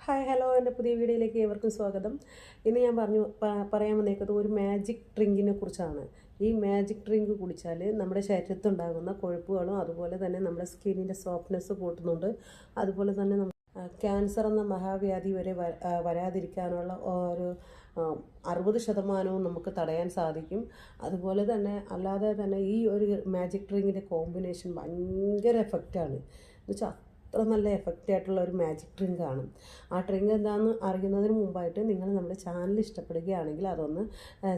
Hi hello എൻ്റെ പുതിയ വീഡിയോയിലേക്ക് ഏവർക്കും സ്വാഗതം. ഇന്ന് ഞാൻ പറയാൻ വന്നേക്കുന്നത് ഒരു മാജിക് ഡ്രിങ്കിനെ കുറിച്ചാണ്. ഈ മാജിക് ഡ്രിങ്ക് കുടിച്ചാൽ നമ്മുടെ ശരീരത്തുണ്ടാകുന്ന കൊഴുപ്പുകളും അതുപോലെ തന്നെ നമ്മുടെ സ്കിന്നിൻ്റെ സോഫ്റ്റ്നെസ് കൂട്ടുന്നുണ്ട്. അതുപോലെ തന്നെ ക്യാൻസർ എന്ന മഹാവ്യാധി വരെ വരാതിരിക്കാനുള്ള ഒരു 60% നമുക്ക് തടയാൻ സാധിക്കും. അതുപോലെ തന്നെ അല്ലാതെ തന്നെ ഈ ഒരു മാജിക് ഡ്രിങ്കിൻ്റെ കോമ്പിനേഷൻ ഭയങ്കര എഫക്റ്റാണ്. എന്ന് വെച്ചാൽ അത്ര നല്ല എഫക്റ്റ് ആയിട്ടുള്ള ഒരു മാജിക് ഡ്രിങ്കാണ്. ആ ഡ്രിങ്ക് എന്താണെന്ന് അറിയുന്നതിന് മുമ്പായിട്ട് നിങ്ങൾ നമ്മുടെ ചാനൽ ഇഷ്ടപ്പെടുകയാണെങ്കിൽ അതൊന്ന്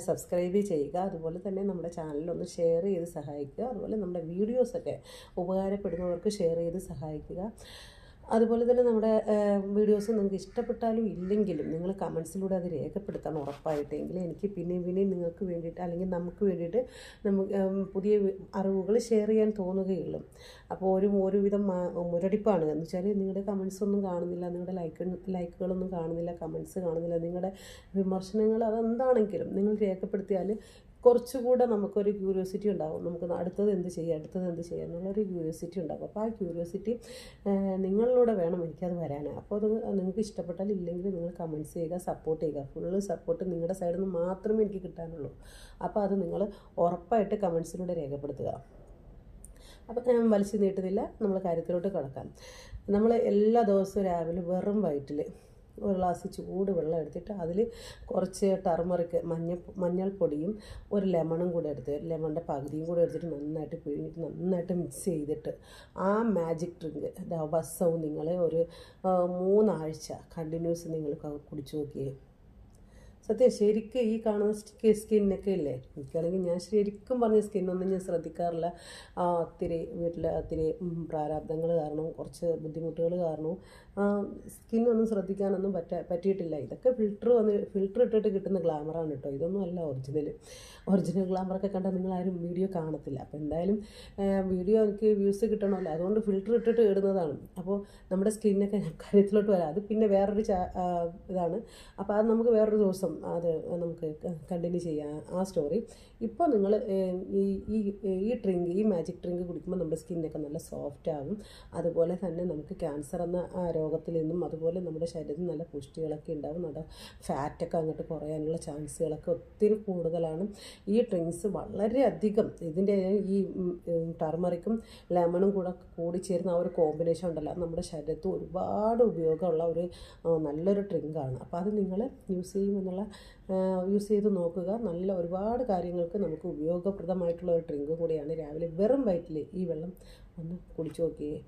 സബ്സ്ക്രൈബ് ചെയ്യുക. അതുപോലെ തന്നെ നമ്മുടെ ചാനലൊന്ന് ഷെയർ ചെയ്ത് സഹായിക്കുക. അതുപോലെ നമ്മുടെ വീഡിയോസൊക്കെ ഉപകാരപ്പെടുന്നവർക്ക് ഷെയർ ചെയ്ത് സഹായിക്കുക. അതുപോലെ തന്നെ നമ്മുടെ വീഡിയോസ് നിങ്ങൾക്ക് ഇഷ്ടപ്പെട്ടാലും ഇല്ലെങ്കിലും നിങ്ങൾ കമൻസിലൂടെ അത് രേഖപ്പെടുത്തണം ഉറപ്പായിട്ടെങ്കിൽ എനിക്ക് പിന്നെയും നിങ്ങൾക്ക് വേണ്ടിയിട്ട് അല്ലെങ്കിൽ നമുക്ക് വേണ്ടിയിട്ട് പുതിയ അറിവുകൾ ഷെയർ ചെയ്യാൻ തോന്നുകയുള്ളൂ. അപ്പോൾ ഒരുവിധം മുരടിപ്പാണ് എന്ന് വെച്ചാൽ നിങ്ങളുടെ കമൻസ് ഒന്നും കാണുന്നില്ല, നിങ്ങളുടെ ലൈക്കുകളൊന്നും കാണുന്നില്ല, കമൻസ് കാണുന്നില്ല, നിങ്ങളുടെ വിമർശനങ്ങൾ അതെന്താണെങ്കിലും നിങ്ങൾ രേഖപ്പെടുത്തിയാൽ കുറച്ചുകൂടെ നമുക്കൊരു ക്യൂരിയോസിറ്റി ഉണ്ടാകും. നമുക്ക് അടുത്തത് എന്ത് ചെയ്യുക എന്നുള്ളൊരു ക്യൂരിയോസിറ്റി ഉണ്ടാകും. അപ്പോൾ ആ ക്യൂരിയോസിറ്റി നിങ്ങളിലൂടെ വേണം എനിക്കത് വരാൻ. അപ്പോൾ അത് നിങ്ങൾക്ക് ഇഷ്ടപ്പെട്ടാൽ ഇല്ലെങ്കിൽ നിങ്ങൾ കമൻറ്റ്സ് ചെയ്യുക, സപ്പോർട്ട് ചെയ്യുക. ഫുള്ള് സപ്പോർട്ട് നിങ്ങളുടെ സൈഡിൽ നിന്ന് മാത്രമേ എനിക്ക് കിട്ടാനുള്ളൂ. അപ്പോൾ അത് നിങ്ങൾ ഉറപ്പായിട്ട് കമൻസിലൂടെ രേഖപ്പെടുത്തുക. അപ്പോൾ ഞാൻ വലിച്ചു നീട്ടുന്നില്ല, നമ്മൾ കാര്യത്തിലോട്ട് കിടക്കാം. നമ്മൾ എല്ലാ ദിവസവും രാവിലെ വെറും വയറ്റിൽ ഒരു ഗ്ലാസ് ചൂട് വെള്ളം എടുത്തിട്ട് അതിൽ കുറച്ച് ടർമറിക്ക് മഞ്ഞൾപ്പൊടിയും ഒരു ലെമണും കൂടെ എടുത്ത് ലെമണിൻ്റെ പകുതിയും കൂടെ എടുത്തിട്ട് നന്നായിട്ട് പിഴിഞ്ഞിട്ട് നന്നായിട്ട് മിക്സ് ചെയ്തിട്ട് ആ മാജിക് ഡ്രിങ്ക് ദിവസവും നിങ്ങൾ ഒരു 3 ആഴ്ച കണ്ടിന്യൂസ് നിങ്ങൾ കുടിച്ചു നോക്കിയേ. സത്യം ശരിക്കും ഈ കാണുന്ന സ്കിന്നൊക്കെ ഇല്ലേ, എനിക്കാണെങ്കിൽ ഞാൻ ശരിക്കും പറഞ്ഞ സ്കിന്നൊന്നും ഞാൻ ശ്രദ്ധിക്കാറില്ല. ഒത്തിരി പ്രാരാബ്ദങ്ങൾ കാരണവും കുറച്ച് ബുദ്ധിമുട്ടുകൾ കാരണവും സ്കിന്നൊന്നും ശ്രദ്ധിക്കാനൊന്നും പറ്റിയിട്ടില്ല. ഇതൊക്കെ ഫിൽറ്റർ ഇട്ടിട്ട് കിട്ടുന്ന ഗ്ലാമറാണ് കേട്ടോ, ഇതൊന്നും അല്ല ഒറിജിനൽ ഗ്ലാമറൊക്കെ കണ്ടാൽ നിങ്ങളാരും വീഡിയോ കാണത്തില്ല. അപ്പോൾ എന്തായാലും വീഡിയോ എനിക്ക് വ്യൂസ് കിട്ടണമല്ലോ, അതുകൊണ്ട് ഫിൽറ്റർ ഇട്ടിട്ട് ഇടുന്നതാണ്. അപ്പോൾ നമ്മുടെ സ്കിന്നൊക്കെ കാര്യത്തിലോട്ട് വരാം, അത് പിന്നെ വേറൊരു ഇതാണ്. അപ്പോൾ അത് നമുക്ക് വേറൊരു ദിവസം അത് നമുക്ക് കണ്ടിന്യൂ ചെയ്യാം ആ സ്റ്റോറി. ഇപ്പോൾ നിങ്ങൾ ഈ മാജിക് ഡ്രിങ്ക് കുടിക്കുമ്പോൾ നമ്മുടെ സ്കിന്നൊക്കെ നല്ല സോഫ്റ്റ് ആകും. അതുപോലെ തന്നെ നമുക്ക് ക്യാൻസർ എന്ന രോഗത്തിൽ നിന്നും അതുപോലെ നമ്മുടെ ശരീരത്തിൽ നല്ല പുഷ്ടികളൊക്കെ ഉണ്ടാകും. നമ്മുടെ ഫാറ്റൊക്കെ അങ്ങോട്ട് കുറയാനുള്ള ചാൻസുകളൊക്കെ ഒത്തിരി കൂടുതലാണ്. ഈ ഡ്രിങ്ക്സ് വളരെയധികം ഇതിൻ്റെ ഈ ടർമറിക്കും ലെമണും കൂടിച്ചേരുന്ന ആ ഒരു കോമ്പിനേഷൻ ഉണ്ടല്ലോ, നമ്മുടെ ശരീരത്തിൽ ഒരുപാട് ഉപയോഗമുള്ള ഒരു നല്ലൊരു ഡ്രിങ്കാണ്. അപ്പോൾ അത് നിങ്ങൾ യൂസ് ചെയ്ത് നോക്കുക. നല്ല ഒരുപാട് കാര്യങ്ങൾക്ക് നമുക്ക് ഉപയോഗപ്രദമായിട്ടുള്ള ഒരു ഡ്രിങ്ക് കൂടിയാണ്. രാവിലെ വെറും വയറ്റിൽ ഈ വെള്ളം ഒന്ന് കുടിച്ചു നോക്കിയേ.